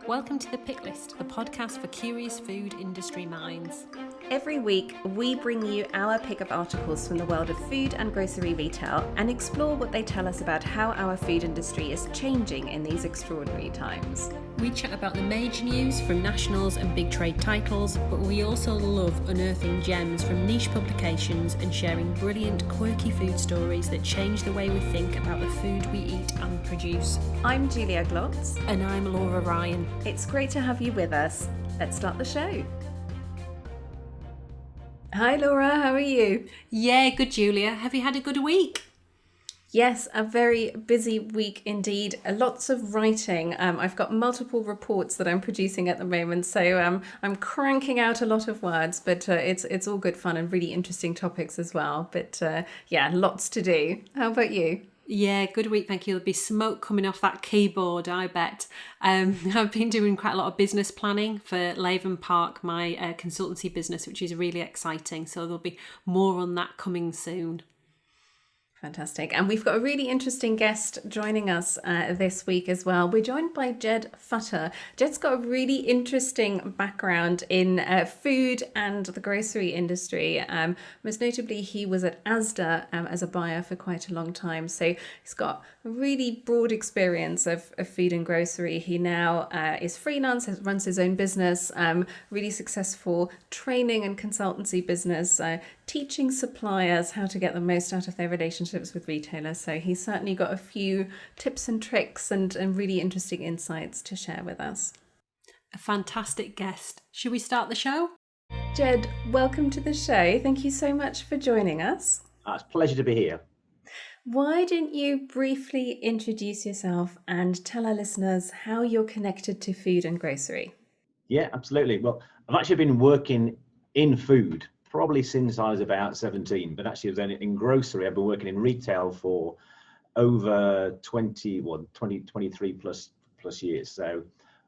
Welcome to The Pick List, the podcast for curious food industry minds. Every week, we bring you our pick of articles from the world of food and grocery retail and explore what they tell us about how our food industry is changing in these extraordinary times. We chat about the major news from nationals and big trade titles, but we also love unearthing gems from niche publications and sharing brilliant, quirky food stories that change the way we think about the food we eat and produce. I'm Julia Glotz. And I'm Laura Ryan. It's great to have you with us. Let's start the show. Hi Laura, how are you? Yeah, good Julia. Have you had a good week? Yes, a very busy week indeed. Lots of writing. I've got multiple reports that I'm producing at the moment, so I'm cranking out a lot of words, but it's all good fun and really interesting topics as well. But yeah, lots to do. How about you? Yeah, good week, thank you. There'll be smoke coming off that keyboard, I bet. I've been doing quite a lot of business planning for Laven Park, my consultancy business, which is really exciting. So there'll be more on that coming soon. Fantastic. And we've got a really interesting guest joining us this week as well. We're joined by Ged Futter. Ged's got a really interesting background in food and the grocery industry. Most notably, he was at Asda as a buyer for quite a long time. So he's got a really broad experience of food and grocery. He now is freelance, runs his own business, really successful training and consultancy business, teaching suppliers how to get the most out of their relationships with retailers. So he's certainly got a few tips and tricks and really interesting insights to share with us. A fantastic guest. Should we start the show? Ged, welcome to the show. Thank you so much for joining us. It's a pleasure to be here. Why don't you briefly introduce yourself and tell our listeners how you're connected to food and grocery? Yeah, absolutely. Well, I've actually been working in food probably since I was about 17, but actually then in grocery, I've been working in retail for over 23 plus years. So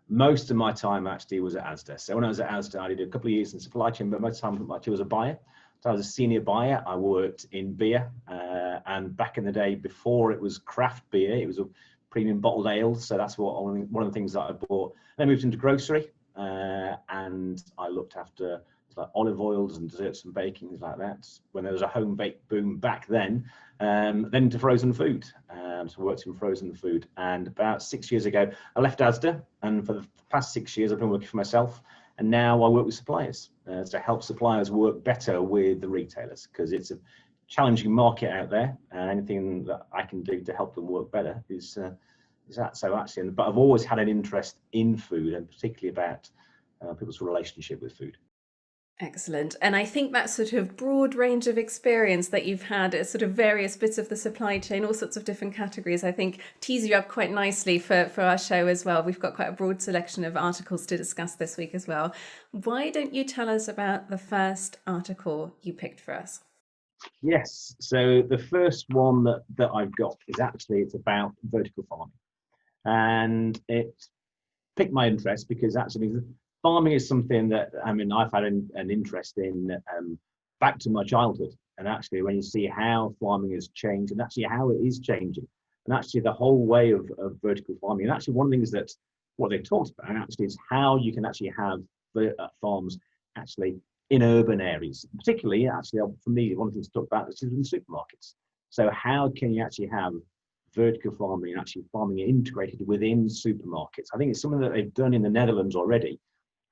most of my time actually was at Asda. So when I was at Asda, I did a couple of years in supply chain, but most of the time actually was a buyer. So I was a senior buyer. I worked in beer, and back in the day before it was craft beer, it was a premium bottled ale. So that's one of the things that I bought. Then I moved into grocery, and I looked after like olive oils and desserts and baking, things like that. When there was a home bake boom back then into frozen food. So I worked in frozen food. And about 6 years ago, I left Asda. And for the past 6 years, I've been working for myself. And now I work with suppliers to help suppliers work better with the retailers, because it's a challenging market out there. And anything that I can do to help them work better is that. So actually, but I've always had an interest in food, and particularly about people's relationship with food. Excellent. And I think that sort of broad range of experience that you've had at sort of various bits of the supply chain, all sorts of different categories, I think tees you up quite nicely for our show as well. We've got quite a broad selection of articles to discuss this week as well. Why don't you tell us about the first article you picked for us? Yes. So the first one that I've got is actually, it's about vertical farming. And it piqued my interest because actually farming is something that, I've had an interest in back to my childhood. And actually, when you see how farming has changed and actually how it is changing, and actually the whole way of vertical farming, and actually one of the things that what they talked about actually is how you can actually have farms actually in urban areas. Particularly, actually, for me, one of the things to talk about is in supermarkets. So how can you actually have vertical farming and actually farming integrated within supermarkets? I think it's something that they've done in the Netherlands already.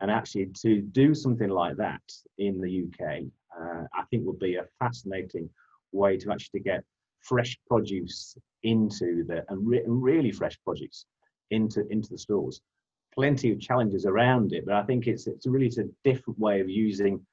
And actually to do something like that in the UK, I think would be a fascinating way to actually get fresh produce into really fresh produce into the stores. Plenty of challenges around it, but I think it's a different way of using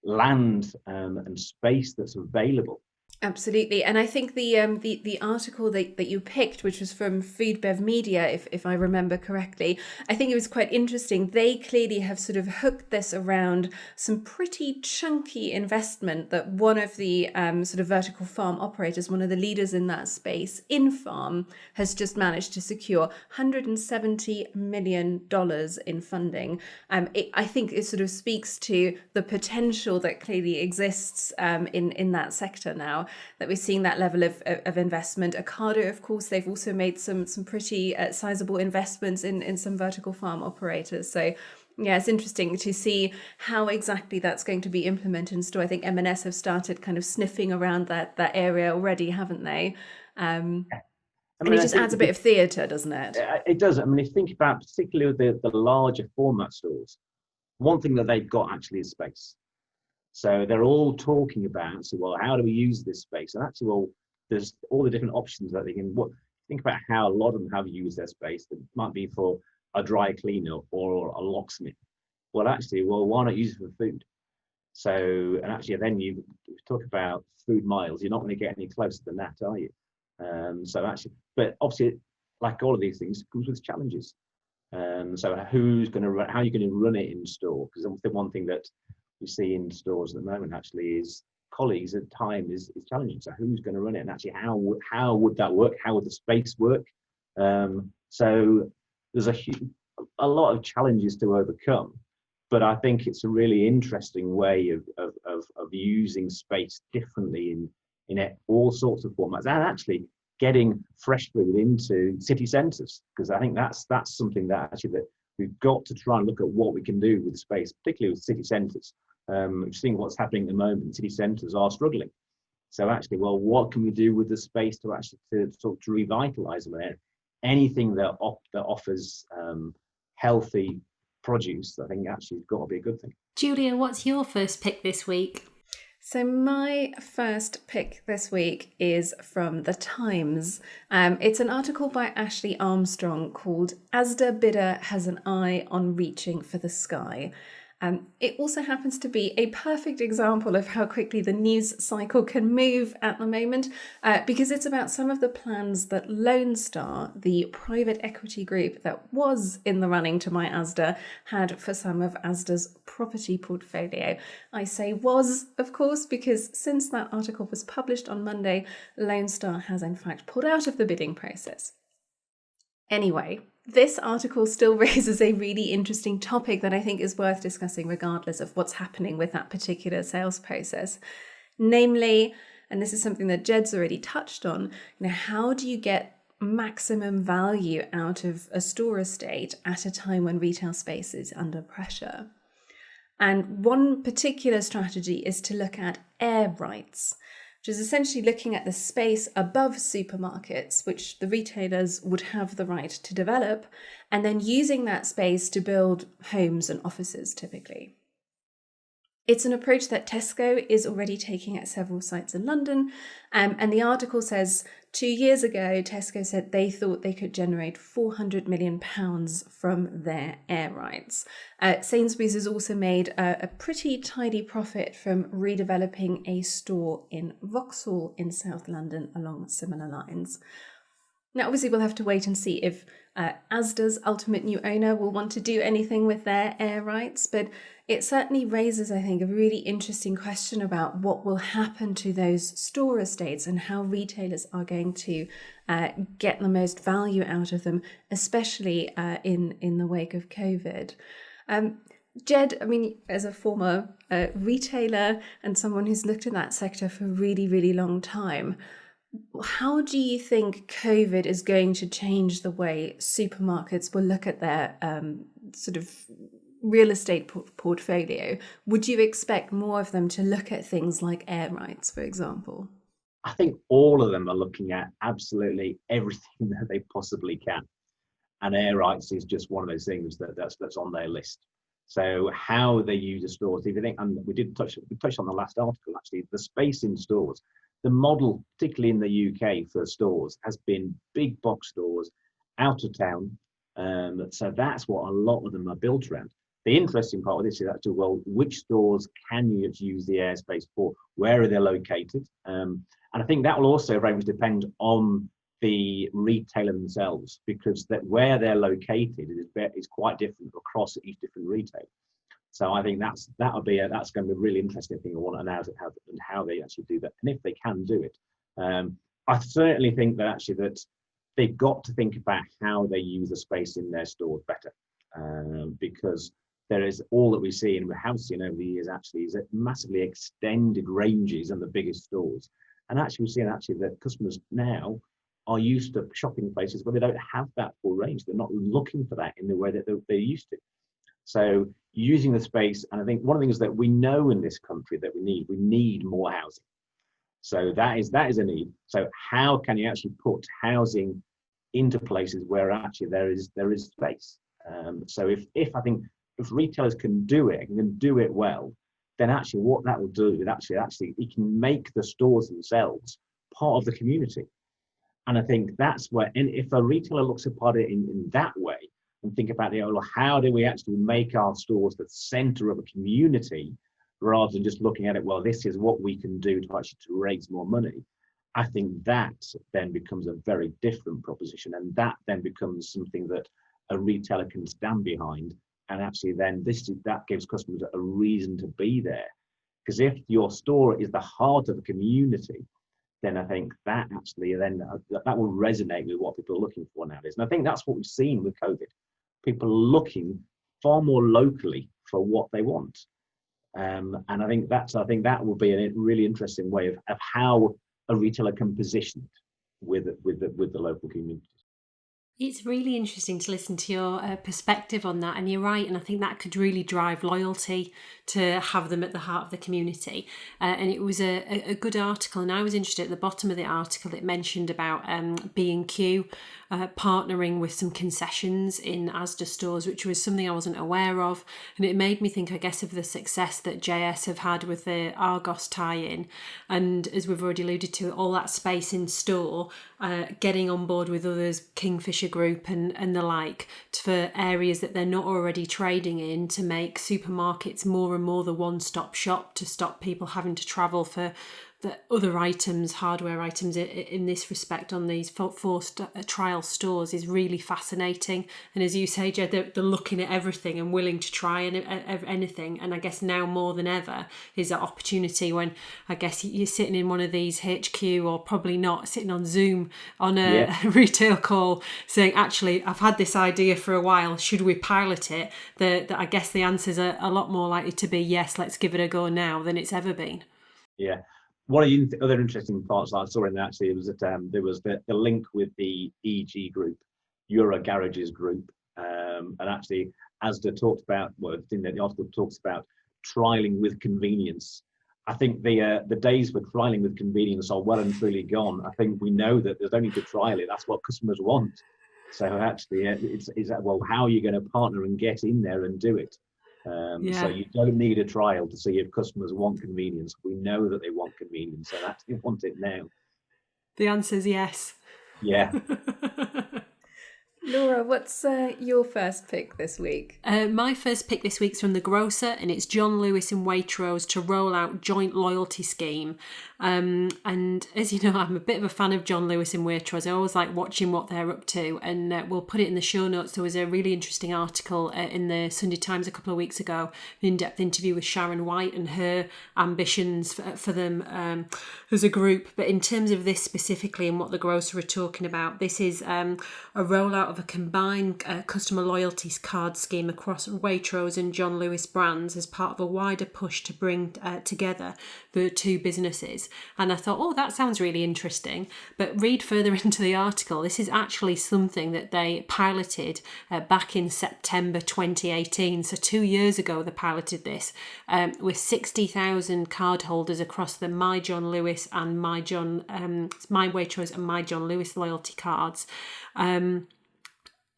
land and space that's available. Absolutely. And I think the article that you picked, which was from Food Bev Media, if I remember correctly, I think it was quite interesting. They clearly have sort of hooked this around some pretty chunky investment that one of the sort of vertical farm operators, one of the leaders in that space, InFarm, has just managed to secure $170 million in funding. I think it sort of speaks to the potential that clearly exists in that sector now. that we're seeing that level of investment. Ocado, of course, they've also made some pretty sizable investments in some vertical farm operators. So yeah, it's interesting to see how exactly that's going to be implemented in store. I think M&S have started kind of sniffing around that area already, haven't they? And it just adds a bit of theatre, doesn't it? It does. I mean, if you think about particularly the larger format stores, one thing that they've got actually is space. So they're all talking about, so well, how do we use this space? And actually, well, there's all the different options that they can. Think about how a lot of them have used their space. That might be for a dry cleaner or a locksmith. Well, actually, why not use it for food? So, and actually, then you talk about food miles. You're not going to get any closer than that, are you? So actually, but obviously, like all of these things, comes with challenges. So how are you going to run it in store? Because the one thing that we see in stores at the moment actually is colleagues at time is challenging. So who's going to run it, and actually how would that work? How would the space work? So there's a lot of challenges to overcome, but I think it's a really interesting way of using space differently in all sorts of formats, and actually getting fresh food into city centres, because I think that's something that we've got to try and look at what we can do with space, particularly with city centres. We've seen what's happening at the moment. City centres are struggling. So actually, well, what can we do with the space to revitalise them? Anything that offers healthy produce, I think actually has got to be a good thing. Julia, what's your first pick this week? So my first pick this week is from The Times. It's an article by Ashley Armstrong called "Asda Bidder Has an Eye on Reaching for the Sky." It also happens to be a perfect example of how quickly the news cycle can move at the moment, because it's about some of the plans that Lone Star, the private equity group that was in the running to buy Asda, had for some of Asda's property portfolio. I say was, of course, because since that article was published on Monday, Lone Star has in fact pulled out of the bidding process. Anyway, this article still raises a really interesting topic that I think is worth discussing regardless of what's happening with that particular sales process. Namely, and this is something that Ged's already touched on, how do you get maximum value out of a store estate at a time when retail space is under pressure? And one particular strategy is to look at air rights, which is essentially looking at the space above supermarkets, which the retailers would have the right to develop, and then using that space to build homes and offices typically. It's an approach that Tesco is already taking at several sites in London, and the article says 2 years ago, Tesco said they thought they could generate £400 million from their air rights. Sainsbury's has also made a pretty tidy profit from redeveloping a store in Vauxhall in South London along similar lines. Now, obviously, we'll have to wait and see if Asda's ultimate new owner will want to do anything with their air rights, but it certainly raises, I think, a really interesting question about what will happen to those store estates and how retailers are going to get the most value out of them, especially in the wake of COVID. Ged, I mean, as a former retailer and someone who's looked at that sector for a really, really long time, how do you think COVID is going to change the way supermarkets will look at their sort of real estate portfolio? Would you expect more of them to look at things like air rights, for example? I think all of them are looking at absolutely everything that they possibly can. And air rights is just one of those things that's on their list. So how they use the stores, if you think, and we touched on the last article actually, the space in stores. The model, particularly in the UK for stores, has been big box stores out of town. So that's what a lot of them are built around. The interesting part of this is actually, well, which stores can you use the airspace for? Where are they located? And I think that will also very much depend on the retailer themselves, because that where they're located is quite different across each different retailer. So I think that's going to be a really interesting thing. I want to know how they actually do that, and if they can do it. I certainly think that they've got to think about how they use the space in their stores better, because there is all that we see and we have seen over the years actually is that massively extended ranges in the biggest stores, And actually, we're seeing actually that customers now are used to shopping places where they don't have that full range. They're not looking for that in the way that they're used to. So using the space, and I think one of the things that we know in this country that we need more housing. So that is a need. So how can you actually put housing into places where actually there is space? So if I think if retailers can do it and can do it well, then actually what that will do is actually it can make the stores themselves part of the community. And I think that's where, and if a retailer looks upon it in that way and think about how do we actually make our stores the center of a community rather than just looking at it, well, this is what we can do to raise more money. I think that then becomes a very different proposition, and that then becomes something that a retailer can stand behind. And actually then that gives customers a reason to be there. Because if your store is the heart of a community, then I think that actually then that will resonate with what people are looking for nowadays. And I think that's what we've seen with COVID. People are looking far more locally for what they want. And I think that will be a really interesting way of how a retailer can position it with the local community. It's really interesting to listen to your perspective on that, and you're right, and I think that could really drive loyalty to have them at the heart of the community. And it was a good article, and I was interested at the bottom of the article. It mentioned about B&Q partnering with some concessions in Asda stores, which was something I wasn't aware of, and it made me think, I guess, of the success that JS have had with the Argos tie-in, and as we've already alluded to, all that space in store, getting on board with others, Kingfisher Group and the like, for areas that they're not already trading in, to make supermarkets more and more the one-stop shop, to stop people having to travel for the other items, hardware items in this respect on these forced trial stores is really fascinating. And as you say, Jed, they're looking at everything and willing to try anything. And I guess now more than ever is that opportunity when I guess you're sitting in one of these HQ, or probably not, sitting on Zoom on a retail call saying, actually, I've had this idea for a while, should we pilot it? That I guess the answers are a lot more likely to be yes, let's give it a go now than it's ever been. Yeah. One of the other interesting parts I saw in that actually was that there was the link with the EG group, Euro Garages group, and actually Asda talked about, well, the article talks about trialing with convenience. I think the days for trialing with convenience are well and truly gone. I think we know that there's only to trial it. That's what customers want. So actually, it's well, how are you going to partner and get in there and do it? So you don't need a trial to see if customers want convenience. We know that they want convenience, and actually want it now. The answer is yes. Yeah. Laura, what's your first pick this week? My first pick this week's from the Grocer, and it's John Lewis and Waitrose to roll out joint loyalty scheme. And as you know, I'm a bit of a fan of John Lewis and Waitrose. I always like watching what they're up to, and we'll put it in the show notes. There was a really interesting article in the Sunday Times a couple of weeks ago, an in-depth interview with Sharon White and her ambitions for them as a group. But in terms of this specifically and what the Grocer are talking about, this is a rollout of a combined customer loyalty card scheme across Waitrose and John Lewis brands as part of a wider push to bring together the two businesses. And I thought, oh, that sounds really interesting. But read further into the article. This is actually something that they piloted back in September 2018. So 2 years ago, they piloted this with 60,000 cardholders across the My John Lewis and My Waitrose and My John Lewis loyalty cards.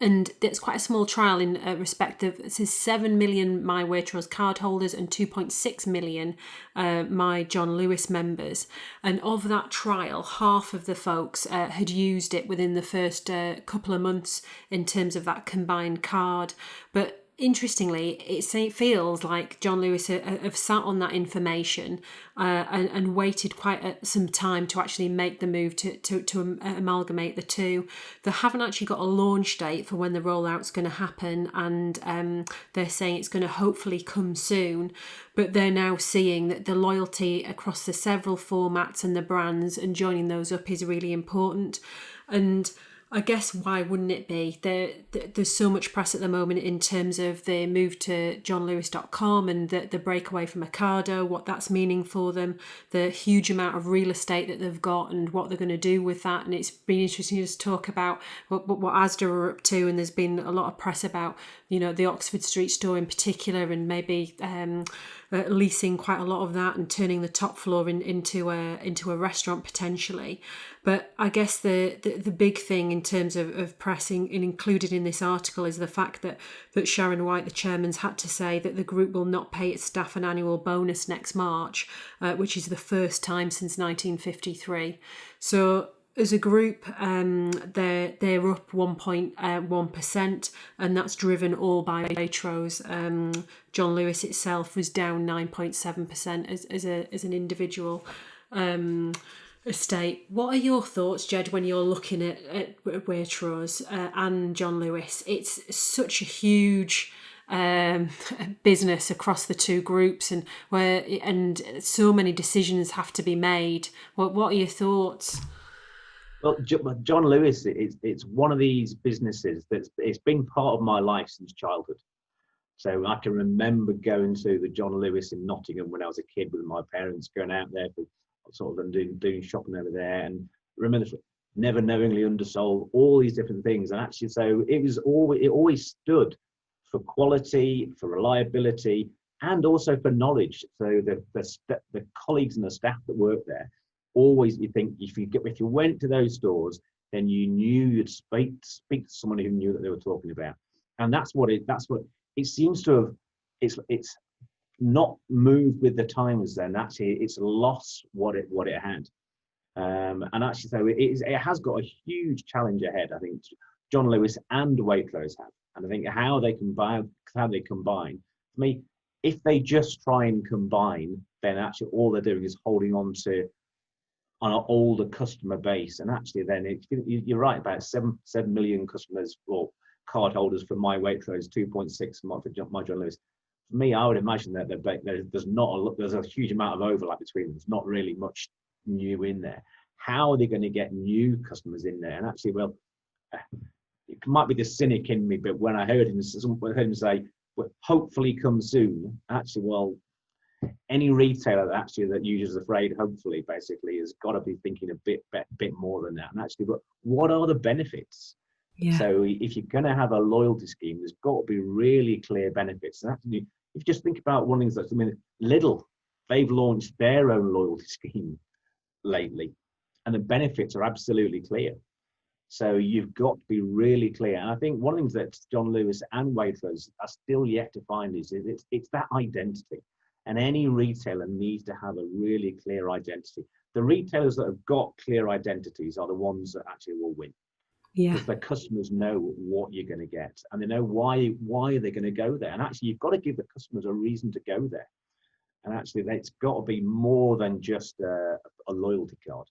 And it's quite a small trial in respect of, it says 7 million My Waitrose cardholders and 2.6 million My John Lewis members. And of that trial, half of the folks had used it within the first couple of months in terms of that combined card. But interestingly, it feels like John Lewis have sat on that information and waited quite some time to actually make the move to amalgamate the two. They haven't actually got a launch date for when the rollout's going to happen, and they're saying it's going to hopefully come soon. But they're now seeing that the loyalty across the several formats and the brands and joining those up is really important. And I guess why wouldn't it be? There's so much press at the moment in terms of the move to johnlewis.com and the breakaway from Ocado, what that's meaning for them, the huge amount of real estate that they've got and what they're going to do with that. And it's been interesting to just talk about what Asda are up to. And there's been a lot of press about, the Oxford Street store in particular, and maybe leasing quite a lot of that and turning the top floor into a restaurant potentially. But I guess the big thing in terms of pressing and included in this article is the fact that Sharon White, the chairman's, had to say that the group will not pay its staff an annual bonus next March, which is the first time since 1953. So as a group, they're up 1.1%, and that's driven all by Waitrose. John Lewis itself was down 9.7% as an individual estate. What are your thoughts, Ged, when you're looking at Waitrose and John Lewis? It's such a huge business across the two groups, and so many decisions have to be made. What are your thoughts? Well, John Lewis, it's one of these businesses it's been part of my life since childhood. So I can remember going to the John Lewis in Nottingham when I was a kid with my parents, going out there for sort of doing shopping over there, and remember never knowingly undersold, all these different things. And actually, so it always stood for quality, for reliability, and also for knowledge. So the colleagues and the staff that work there, always, you think if you went to those stores, then you knew you'd speak to someone who knew that they were talking about. And that's what it seems to have. It's not moved with the times. Then actually, it's lost what it had. And actually, so it has got a huge challenge ahead. I think John Lewis and Waitrose have, and I think how they combine. For me, if they just try and combine, then actually all they're doing is holding on an older customer base. And actually, then you're right about 7 million customers or card holders for my Waitrose, 2.6 for my John Lewis. For me, I would imagine that there's a huge amount of overlap between them. There's not really much new in there. How are they going to get new customers in there? And actually, well, it might be the cynic in me, but when I heard him say, well, hopefully come soon, actually, well, any retailer that uses the phrase hopefully basically has got to be thinking a bit more than that. And actually, but what are the benefits? Yeah. So if you're going to have a loyalty scheme, there's got to be really clear benefits. And actually, if you just think about one of the things Lidl, they've launched their own loyalty scheme lately, and the benefits are absolutely clear. So you've got to be really clear. And I think one of the things that John Lewis and Waitrose are still yet to find is it's that identity. And any retailer needs to have a really clear identity. The retailers that have got clear identities are the ones that actually will win. Yeah. Because the customers know what you're going to get, and they know why they're going to go there. And actually, you've got to give the customers a reason to go there. And actually, it's got to be more than just a loyalty card.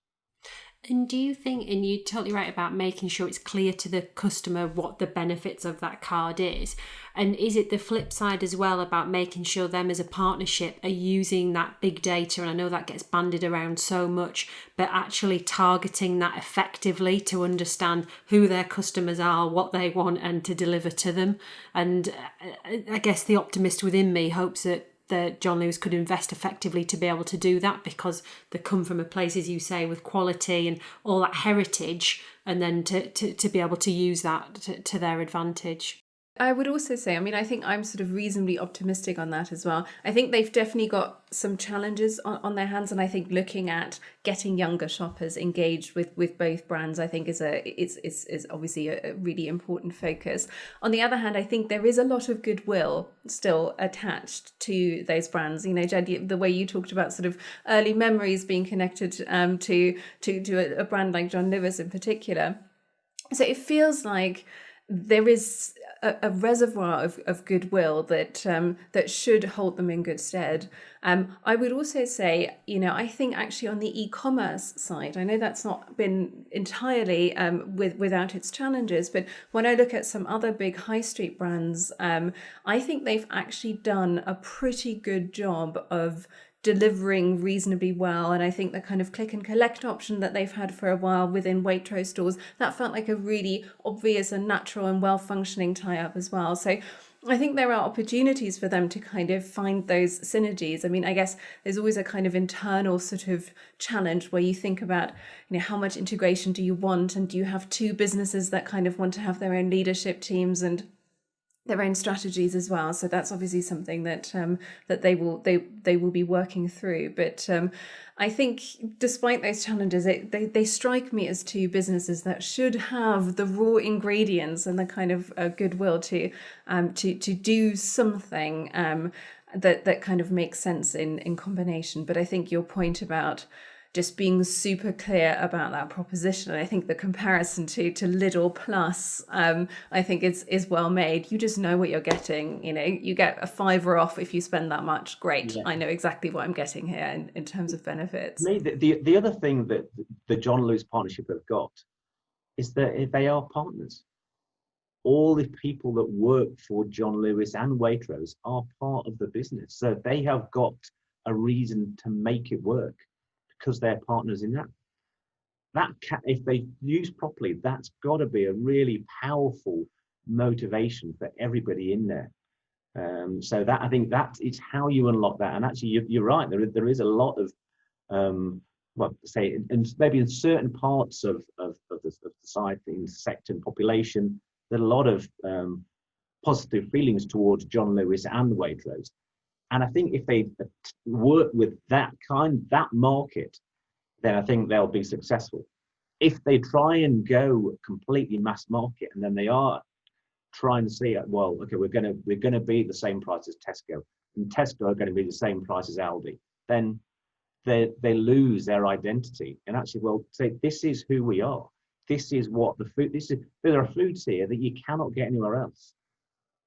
And do you think, and you're totally right about making sure it's clear to the customer what the benefits of that card is, and is it the flip side as well about making sure them as a partnership are using that big data, and I know that gets bandied around so much, but actually targeting that effectively to understand who their customers are, what they want, and to deliver to them. And I guess the optimist within me hopes that John Lewis could invest effectively to be able to do that, because they come from a place, as you say, with quality and all that heritage, and then to be able to use that to their advantage. I would also say, I think I'm sort of reasonably optimistic on that as well. I think they've definitely got some challenges on their hands, and I think looking at getting younger shoppers engaged with both brands, I think is obviously a really important focus. On the other hand, I think there is a lot of goodwill still attached to those brands. Jed, the way you talked about sort of early memories being connected to a brand like John Lewis in particular. So it feels like there is a reservoir of goodwill that should hold them in good stead. I would also say, I think actually on the e-commerce side, I know that's not been entirely without its challenges, but when I look at some other big high street brands, I think they've actually done a pretty good job of delivering reasonably well. And I think the kind of click and collect option that they've had for a while within Waitrose stores, that felt like a really obvious and natural and well functioning tie up as well. So I think there are opportunities for them to kind of find those synergies. I mean, I guess there's always a kind of internal sort of challenge where you think about, how much integration do you want? And do you have two businesses that kind of want to have their own leadership teams and their own strategies as well? So that's obviously something that that they will be working through. But I think despite those challenges, they strike me as two businesses that should have the raw ingredients and the kind of goodwill to do something that kind of makes sense in combination. But I think your point about just being super clear about that proposition. I think the comparison to Lidl Plus, I think is well made. You just know what you're getting. You get a £5 off if you spend that much. Great. Yeah. I know exactly what I'm getting here in terms of benefits. The other thing that the John Lewis partnership have got is that they are partners. All the people that work for John Lewis and Waitrose are part of the business. So they have got a reason to make it work, because they're partners in that. If they used properly, that's got to be a really powerful motivation for everybody in there. So that, I think that it's how you unlock that. And actually, you're right. There is a lot of, and maybe in certain parts of the society, in the sector and population, there are a lot of positive feelings towards John Lewis and Waitrose. And I think if they work with that market, then I think they'll be successful. If they try and go completely mass market, and then they are trying to see, well, okay, we're going to be the same price as Tesco, and Tesco are going to be the same price as Aldi, then they lose their identity. And actually, well, say this is who we are. This is what the food. There are foods here that you cannot get anywhere else.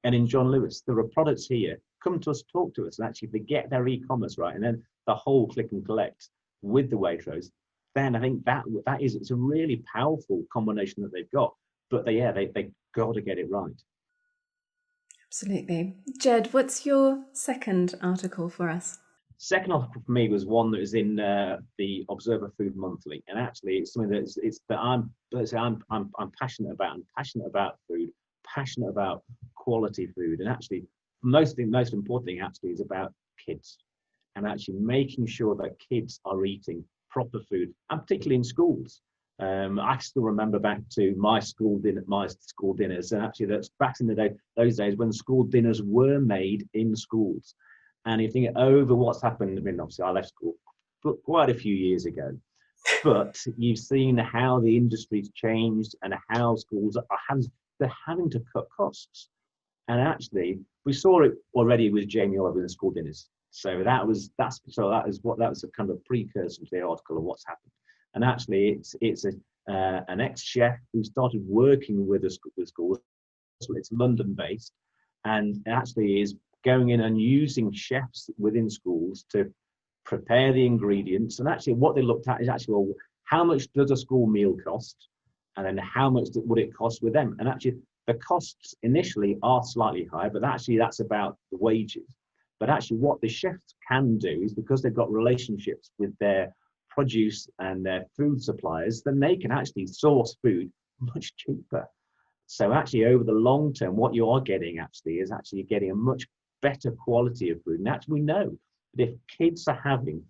And in John Lewis, there are products here. Come to us, talk to us, and actually, if they get their e-commerce right, and then the whole click and collect with the Waitrose, then I think it's a really powerful combination that they've got. But they got to get it right. Absolutely. Ged, what's your second article for us? Second article for me was one that is in the Observer Food Monthly, and actually it's something that I'm passionate about. I'm passionate about food, passionate about quality food, and actually the most important thing actually is about kids, and actually making sure that kids are eating proper food, and particularly in schools. I still remember back to my school dinners, and actually that's back in those days when school dinners were made in schools. And you think over what's happened. I mean, obviously I left school quite a few years ago, but you've seen how the industry's changed and how schools they're having to cut costs. And actually, we saw it already with Jamie Oliver in school dinners. So that was a kind of precursor to the article of what's happened. And actually, it's an ex-chef who started working with schools. So it's London-based, and actually is going in and using chefs within schools to prepare the ingredients. And actually, what they looked at is actually, well, how much does a school meal cost, and then how much would it cost with them? And actually, the costs initially are slightly higher, but actually that's about the wages. But actually what the chefs can do is, because they've got relationships with their produce and their food suppliers, then they can actually source food much cheaper. So actually over the long term, what you are getting actually is actually you're getting a much better quality of food. And actually we know that if kids are having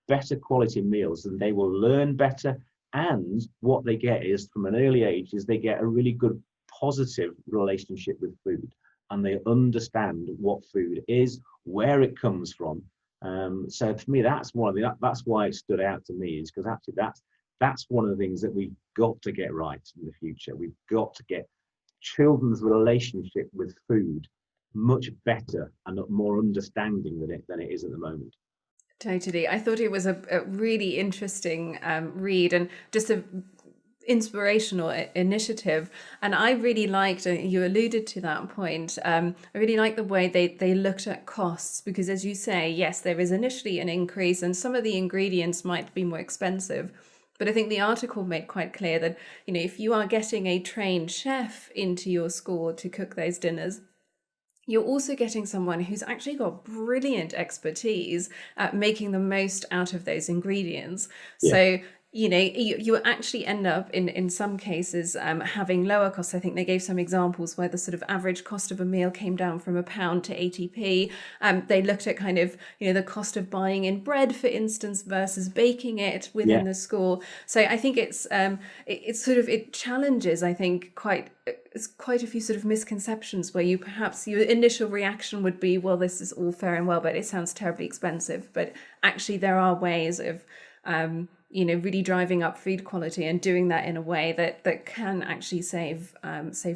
better quality meals, then they will learn better. And what they get is, from an early age, is they get a really good positive relationship with food, and they understand what food is, where it comes from. So for me, that's why it stood out to me, is because actually that's one of the things that we've got to get right in the future. We've got to get children's relationship with food much better and more understanding than it is at the moment. Totally. I thought it was a really interesting read, and just a inspirational initiative. And I really liked, you alluded to that point, I really like the way they looked at costs, because as you say, yes, there is initially an increase and some of the ingredients might be more expensive. But I think the article made quite clear that, if you are getting a trained chef into your school to cook those dinners, you're also getting someone who's actually got brilliant expertise at making the most out of those ingredients. Yeah. So, you actually end up in some cases having lower costs. I think they gave some examples where the sort of average cost of a meal came down from £1 to 80p. They looked at kind of, the cost of buying in bread, for instance, versus baking it within the school. So I think it challenges, I think, quite a few sort of misconceptions where perhaps your initial reaction would be, well, this is all fair and well, but it sounds terribly expensive. But actually there are ways of really driving up food quality and doing that in a way that can actually save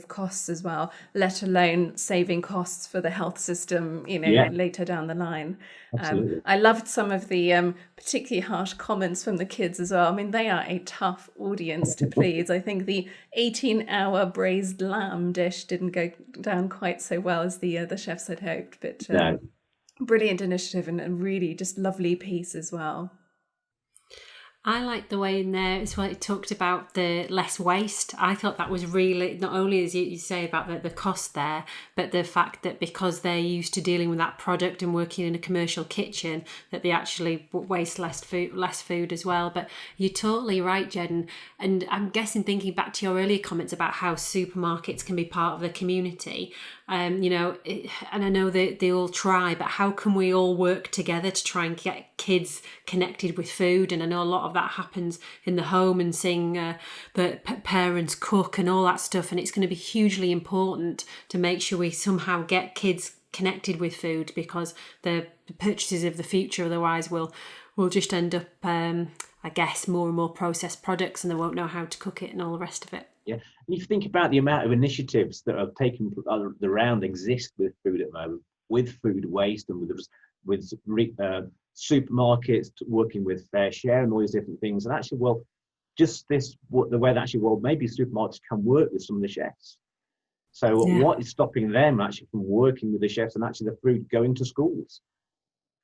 costs as well, let alone saving costs for the health system, later down the line. Absolutely. I loved some of the particularly harsh comments from the kids as well. I mean, they are a tough audience to please. I think the 18-hour braised lamb dish didn't go down quite so well as the chefs had hoped, but No. brilliant initiative and a really just lovely piece as well. I like the way in there as well it talked about the less waste. I thought that was really, not only as you say about the cost there, but the fact that because they're used to dealing with that product and working in a commercial kitchen, that they actually waste less food as well. But you're totally right, Jed. And I'm guessing, thinking back to your earlier comments about how supermarkets can be part of the community, and I know they all try, but how can we all work together to try and get kids connected with food? And I know a lot of that happens in the home and seeing the parents cook and all that stuff, and it's going to be hugely important to make sure we somehow get kids connected with food, because the purchases of the future otherwise will just end up I guess more and more processed products, and they won't know how to cook it and all the rest of it. Yeah, and if you think about the amount of initiatives that are taken around exist with food at the moment, with food waste and with supermarkets working with fair share and all these different things, and actually, well, just the way that actually, well, maybe supermarkets can work with some of the chefs. So what is stopping them actually from working with the chefs and actually the food going to schools?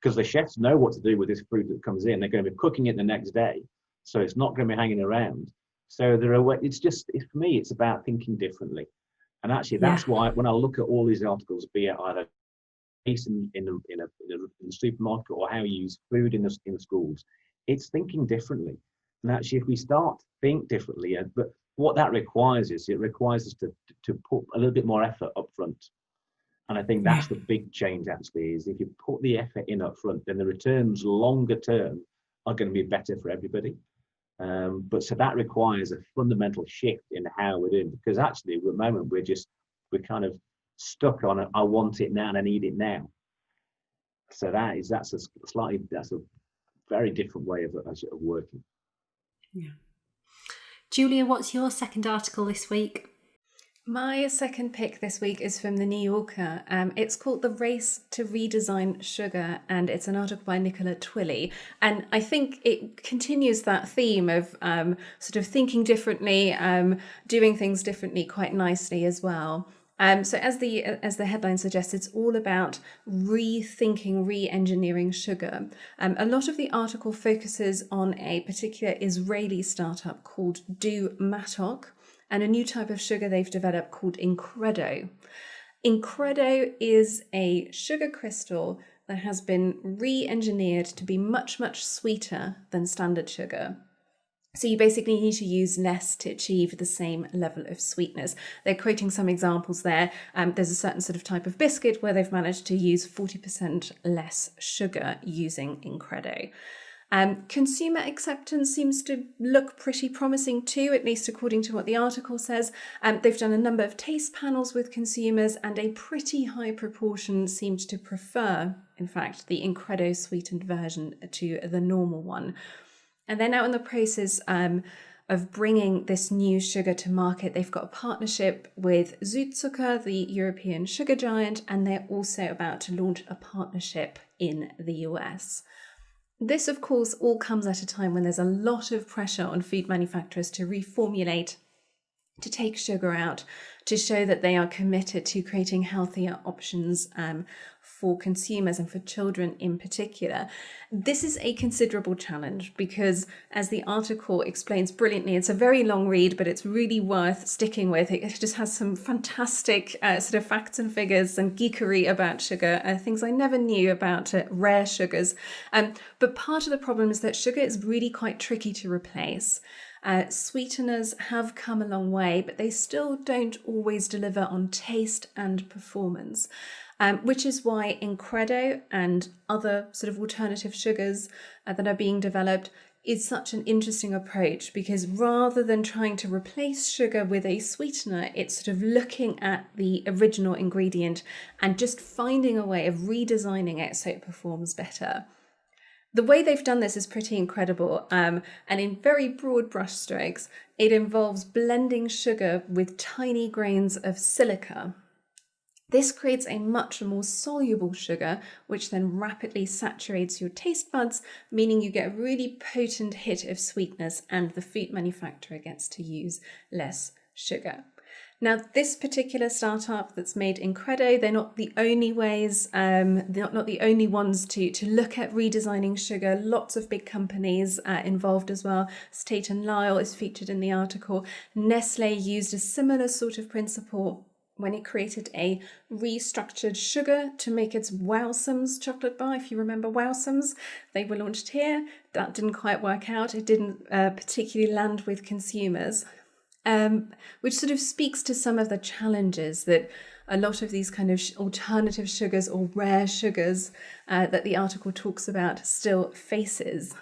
Because the chefs know what to do with this food that comes in. They're going to be cooking it the next day, so it's not going to be hanging around. So for me, it's about thinking differently. And actually, that's why when I look at all these articles, be it either in the supermarket or how you use food in the schools, it's thinking differently. And actually, if we start to think differently, but what that requires us to put a little bit more effort up front. And I think that's the big change, actually, is if you put the effort in up front, then the returns longer term are going to be better for everybody. But so that requires a fundamental shift in how we're doing, because actually at the moment we're kind of stuck on I want it now and I need it now. So that's a very different way of working. Yeah. Julia, what's your second article this week? My second pick this week is from The New Yorker. It's called The Race to Redesign Sugar, and it's an article by Nicola Twilley. And I think it continues that theme of sort of thinking differently, doing things differently quite nicely as well. So as the headline suggests, it's all about rethinking, re-engineering sugar. A lot of the article focuses on a particular Israeli startup called Do Matok, and a new type of sugar they've developed called Incredo. Incredo is a sugar crystal that has been re-engineered to be much, much sweeter than standard sugar. So you basically need to use less to achieve the same level of sweetness. They're quoting some examples there. There's a certain sort of type of biscuit where they've managed to use 40% less sugar using Incredo. Consumer acceptance seems to look pretty promising too, at least according to what the article says. They've done a number of taste panels with consumers, and a pretty high proportion seemed to prefer, in fact, the Incredo sweetened version to the normal one. And they're now in the process of bringing this new sugar to market. They've got a partnership with Südzucker, the European sugar giant, and they're also about to launch a partnership in the US. This, of course, all comes at a time when there's a lot of pressure on food manufacturers to reformulate to take sugar out, to show that they are committed to creating healthier options for consumers and for children in particular. This is a considerable challenge because, as the article explains brilliantly, it's a very long read, but it's really worth sticking with. It just has some fantastic sort of facts and figures and geekery about sugar, things I never knew about rare sugars. But part of the problem is that sugar is really quite tricky to replace. Sweeteners have come a long way, but they still don't always deliver on taste and performance, which is why Incredo and other sort of alternative sugars that are being developed is such an interesting approach, because rather than trying to replace sugar with a sweetener, it's sort of looking at the original ingredient and just finding a way of redesigning it so it performs better. The way they've done this is pretty incredible, and in very broad brushstrokes, it involves blending sugar with tiny grains of silica. This creates a much more soluble sugar, which then rapidly saturates your taste buds, meaning you get a really potent hit of sweetness, and the food manufacturer gets to use less sugar. Now, this particular startup that's made Incredo, they're not the only ways, they're not the only ones to look at redesigning sugar. Lots of big companies involved as well. Tate & Lyle is featured in the article. Nestle used a similar sort of principle when it created a restructured sugar to make its Wowsums chocolate bar. If you remember Wowsums, they were launched here. That didn't quite work out. It didn't particularly land with consumers. Which sort of speaks to some of the challenges that a lot of these kind of alternative sugars or rare sugars that the article talks about still faces.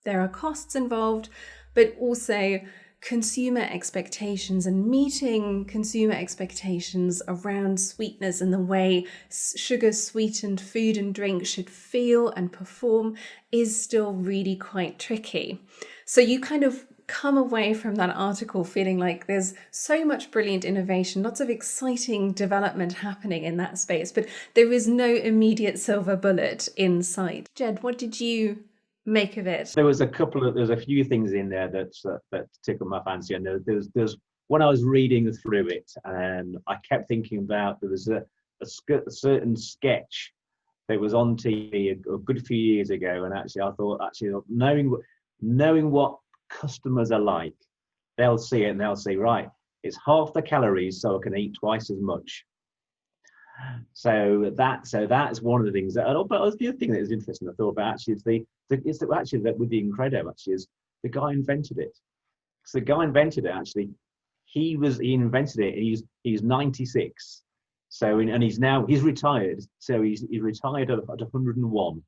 There are costs involved, but also consumer expectations, and meeting consumer expectations around sweetness and the way sugar-sweetened food and drink should feel and perform is still really quite tricky. So you kind of come away from that article feeling like there's so much brilliant innovation, lots of exciting development happening in that space, but there is no immediate silver bullet in sight. Ged, what did you make of it? There's a few things in there that tickled my fancy, and there's when I was reading through it, and I kept thinking about, there was a certain sketch that was on TV a good few years ago, and actually I thought, knowing what customers are like, they'll see it and they'll say, right, it's half the calories, so I can eat twice as much. So that's one of the things. But the other thing that is interesting, I thought about actually is that with the Incredo actually is the guy invented it. So the guy invented it actually. He invented it. And he's 96. So and he's retired. So he's retired at 101.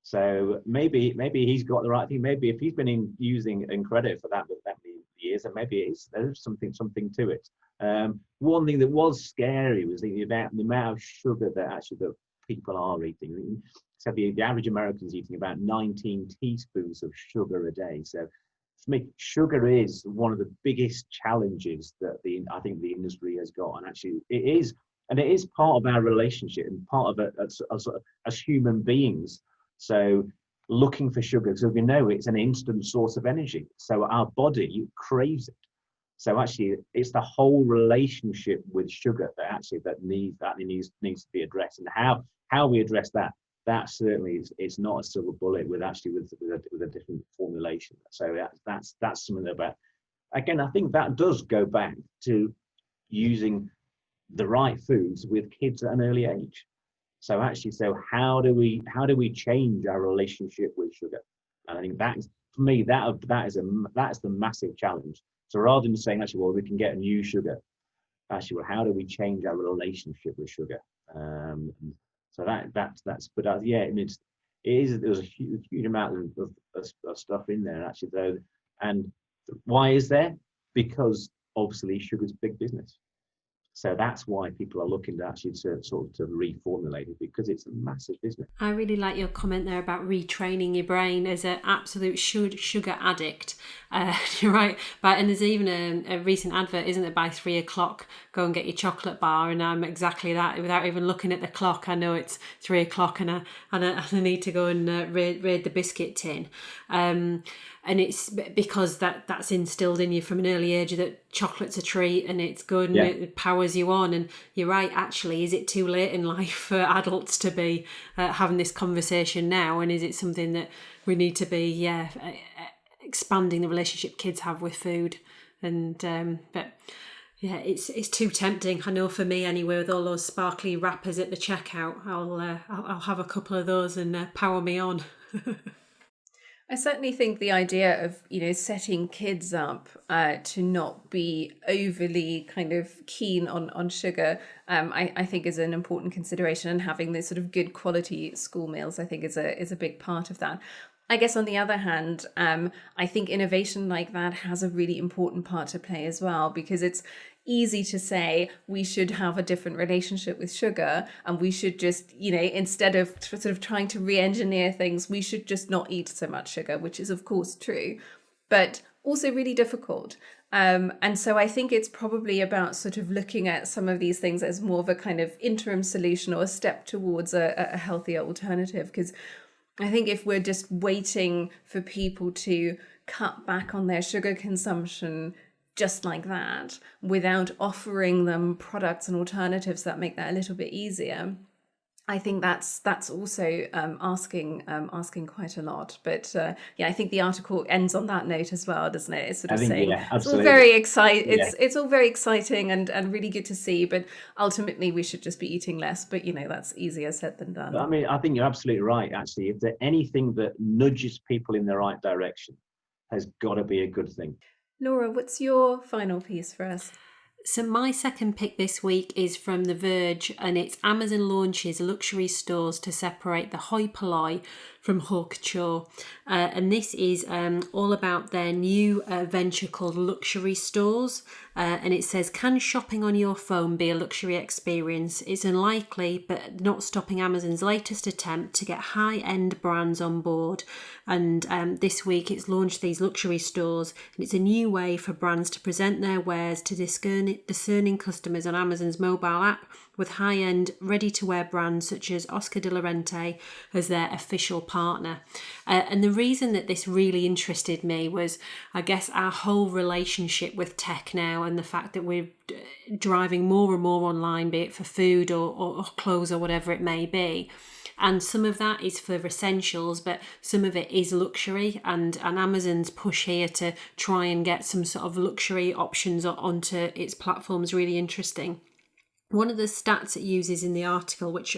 So maybe he's got the right thing. Maybe if he's been using Incredo for that many years, and maybe there's something to it. One thing that was scary was the amount of sugar that people are eating. So the average American's eating about 19 teaspoons of sugar a day. So for me, sugar is one of the biggest challenges that I think the industry has got, and actually it is part of our relationship and part of it as human beings. So looking for sugar, so we know it's an instant source of energy. So our body craves it. So actually, it's the whole relationship with sugar that needs to be addressed. And how we address that certainly it's not a silver bullet with a different formulation. So that's something about. Again, I think that does go back to using the right foods with kids at an early age. So how do we change our relationship with sugar? And I think that's, for me, that's the massive challenge. So rather than saying well, we can get a new sugar, how do we change our relationship with sugar? So that's yeah, I mean, there's a huge amount of stuff in there actually though. And why is there? Because obviously sugar's big business. So that's why people are looking to actually to reformulate it, because it's a massive business. I really like your comment there about retraining your brain as an absolute sugar addict. You're right. And there's even a recent advert, isn't it? By 3 o'clock, go and get your chocolate bar. And I'm exactly that. Without even looking at the clock, I know it's 3 o'clock and I need to go and raid the biscuit tin. and it's because that's instilled in you from an early age that chocolate's a treat and it's good and Yeah. it powers you on. And you're right, actually, is it too late in life for adults to be having this conversation now? And is it something that we need to be expanding the relationship kids have with food? And but yeah, it's too tempting. I know for me anyway, with all those sparkly wrappers at the checkout, I'll have a couple of those and power me on. I certainly think the idea of, setting kids up to not be overly kind of keen on sugar, I think is an important consideration, and having those sort of good quality school meals, I think is a big part of that. I guess on the other hand, I think innovation like that has a really important part to play as well, because it's easy to say we should have a different relationship with sugar, and we should just, instead of sort of trying to re-engineer things, we should just not eat so much sugar, which is of course true, but also really difficult. And so I think it's probably about sort of looking at some of these things as more of a kind of interim solution or a step towards a healthier alternative, because I think if we're just waiting for people to cut back on their sugar consumption just like that, without offering them products and alternatives that make that a little bit easier, I think that's also asking quite a lot. But I think the article ends on that note as well, doesn't it? It's sort of saying it's all very exciting. It's all very exciting and really good to see. But ultimately, we should just be eating less. But that's easier said than done. I mean, I think you're absolutely right. Actually, if there's anything that nudges people in the right direction, has got to be a good thing. Laura, what's your final piece for us? So my second pick this week is from The Verge, and it's Amazon launches luxury stores to separate the hoi polloi from haute couture. And this is all about their new venture called Luxury Stores. And it says, can shopping on your phone be a luxury experience? It's unlikely, but not stopping Amazon's latest attempt to get high-end brands on board. And this week it's launched these luxury stores, and it's a new way for brands to present their wares to discerning customers on Amazon's mobile app, with high-end ready-to-wear brands such as Oscar de la Renta as their official partner. And the reason that this really interested me was, I guess, our whole relationship with tech now, and the fact that we're driving more and more online, be it for food or clothes or whatever it may be. And some of that is for essentials, but some of it is luxury, and Amazon's push here to try and get some sort of luxury options onto its platform is really interesting. One of the stats it uses in the article, which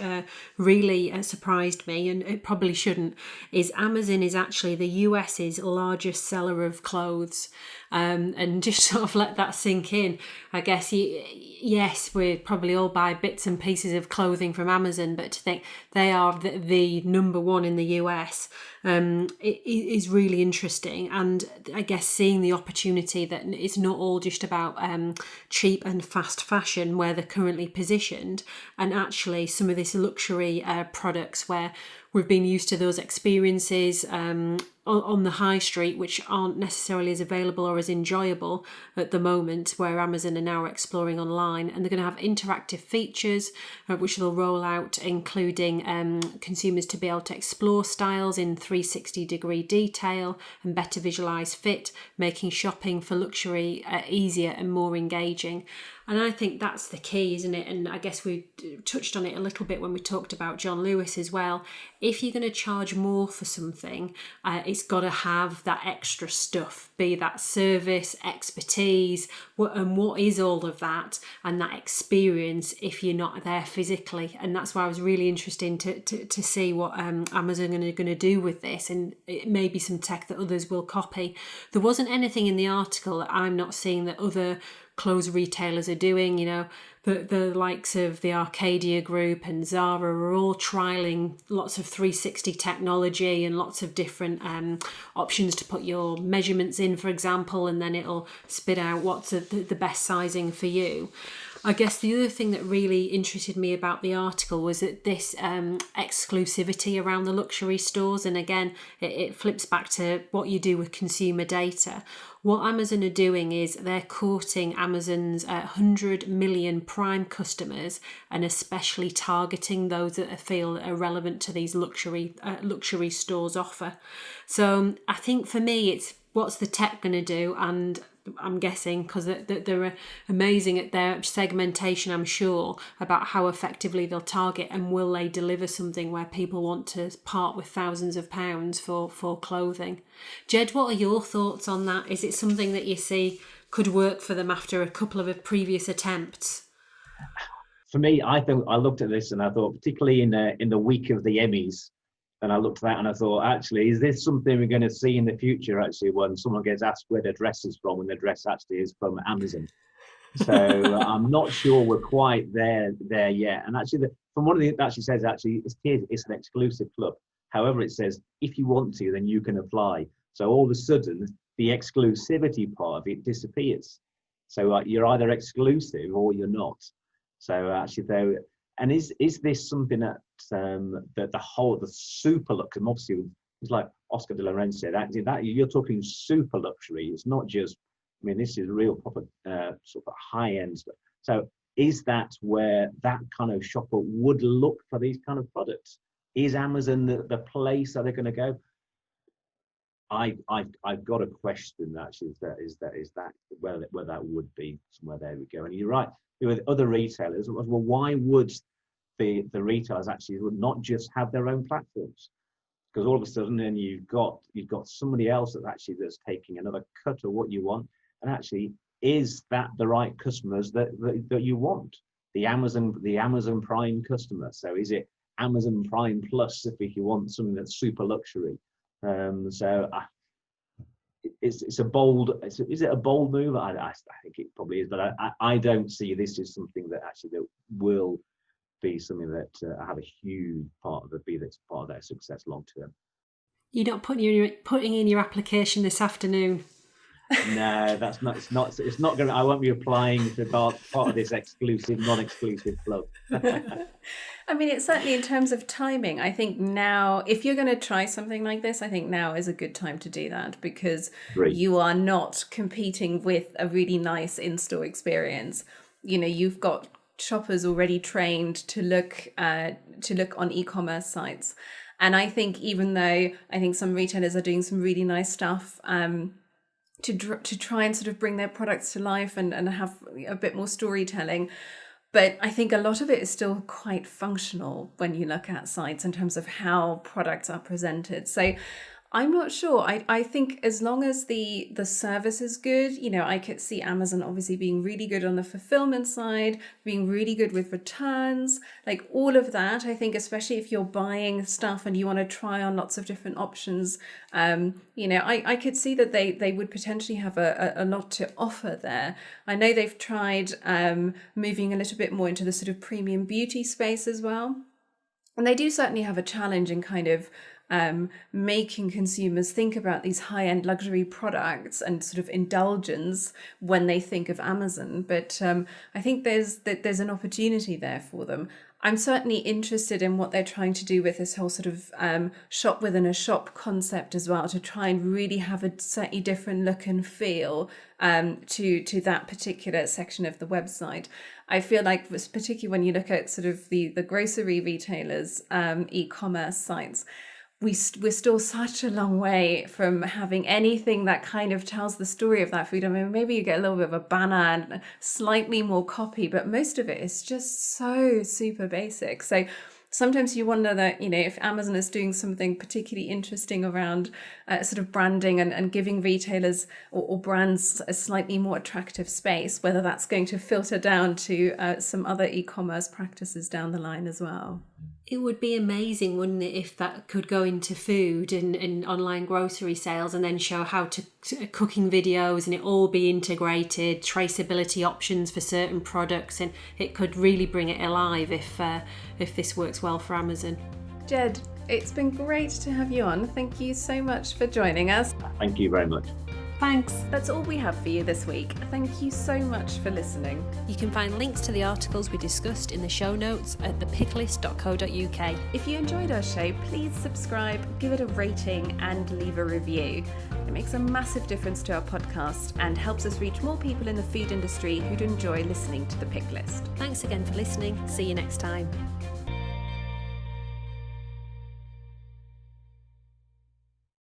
really surprised me, and it probably shouldn't, is Amazon is actually the US's largest seller of clothes. And just sort of let that sink in. I guess, yes, we probably all buy bits and pieces of clothing from Amazon, but to think they are the number one in the US it is really interesting. And I guess seeing the opportunity that it's not all just about cheap and fast fashion where they're currently positioned, and actually some of this luxury products where we've been used to those experiences on the high street, which aren't necessarily as available or as enjoyable at the moment, where Amazon are now exploring online. And they're going to have interactive features which they'll roll out, including consumers to be able to explore styles in 360-degree detail and better visualize fit, making shopping for luxury easier and more engaging. And I think that's the key, isn't it? And I guess we touched on it a little bit when we talked about John Lewis as well. If you're going to charge more for something, it's got to have that extra stuff, be that service, expertise, and what is all of that, and that experience if you're not there physically. And that's why I was really interested to see what Amazon are going to do with this, and it may be some tech that others will copy. There wasn't anything in the article that I'm not seeing that other clothes retailers are doing. The likes of the Arcadia Group and Zara are all trialing lots of 360 technology and lots of different options to put your measurements in, for example, and then it'll spit out what's the best sizing for you. I guess the other thing that really interested me about the article was that this exclusivity around the luxury stores. And again, it flips back to what you do with consumer data. What Amazon are doing is they're courting Amazon's 100 million prime customers, and especially targeting those that feel are relevant to these luxury stores offer. So I think for me, it's what's the tech going to do? And I'm guessing, because they're amazing at their segmentation, I'm sure, about how effectively they'll target, and will they deliver something where people want to part with thousands of pounds for clothing. Ged, what are your thoughts on that? Is it something that you see could work for them after a couple of previous attempts? For me, I looked at this and I thought, particularly in the week of the Emmys, and I looked at that and I thought, actually, is this something we're going to see in the future, actually, when someone gets asked where their dress is from, and their dress actually is from Amazon? So I'm not sure we're quite there yet. And actually, from what it actually says, actually, it's an exclusive club. However, it says, if you want to, then you can apply. So all of a sudden, the exclusivity part of it disappears. So you're either exclusive or you're not. So actually, though, and is this something that the super luxury, obviously, it's like Oscar de la Renta said, that you're talking super luxury. It's not just, I mean, this is real proper sort of high end stuff. So is that where that kind of shopper would look for these kind of products? Is Amazon the place that they're going to go? I've got a question actually. Is that where that would be somewhere? There we go. And you're right. With other retailers, well, why would the retailers actually would not just have their own platforms? Because all of a sudden, then you've got somebody else that's taking another cut of what you want, and actually, is that the right customers that you want? The Amazon Prime customer. So is it Amazon Prime Plus if you want something that's super luxury? It's a bold. Is it a bold move? I think it probably is, but I don't see this as something that actually that will be something that have a huge part of part of their success long term. You're not putting in your application this afternoon. No, that's not. It's not going to. I won't be applying to part of this non-exclusive club. I mean, it's certainly in terms of timing. I think now, if you're going to try something like this, I think now is a good time to do that, because you are not competing with a really nice in-store experience. You know, you've got shoppers already trained to look on e-commerce sites, and I think even though I think some retailers are doing some really nice stuff to try and sort of bring their products to life and have a bit more storytelling. But I think a lot of it is still quite functional when you look at sites in terms of how products are presented. So I'm not sure. I think as long as the service is good, you know, I could see Amazon obviously being really good on the fulfillment side, being really good with returns, like all of that. I think especially if you're buying stuff and you want to try on lots of different options, you know, I could see that they would potentially have a lot to offer there. I know they've tried moving a little bit more into the sort of premium beauty space as well. And they do certainly have a challenge in kind of making consumers think about these high-end luxury products and sort of indulgence when they think of Amazon. But I think there's an opportunity there for them. I'm certainly interested in what they're trying to do with this whole sort of shop within a shop concept as well, to try and really have a slightly different look and feel to that particular section of the website. I feel like, particularly when you look at sort of the grocery retailers, e-commerce sites, we're still such a long way from having anything that kind of tells the story of that food. I mean, maybe you get a little bit of a banner and slightly more copy, but most of it is just so super basic. So sometimes you wonder that, you know, if Amazon is doing something particularly interesting around sort of branding and giving retailers or brands a slightly more attractive space, whether that's going to filter down to some other e-commerce practices down the line as well. It would be amazing, wouldn't it, if that could go into food and online grocery sales, and then show how to cooking videos, and it all be integrated, traceability options for certain products, and it could really bring it alive if this works well for Amazon. Ged, it's been great to have you on. Thank you so much for joining us. Thank you very much. Thanks. That's all we have for you this week. Thank you so much for listening. You can find links to the articles we discussed in the show notes at thepicklist.co.uk. If you enjoyed our show, please subscribe, give it a rating and leave a review. It makes a massive difference to our podcast and helps us reach more people in the food industry who'd enjoy listening to The Pick List. Thanks again for listening. See you next time.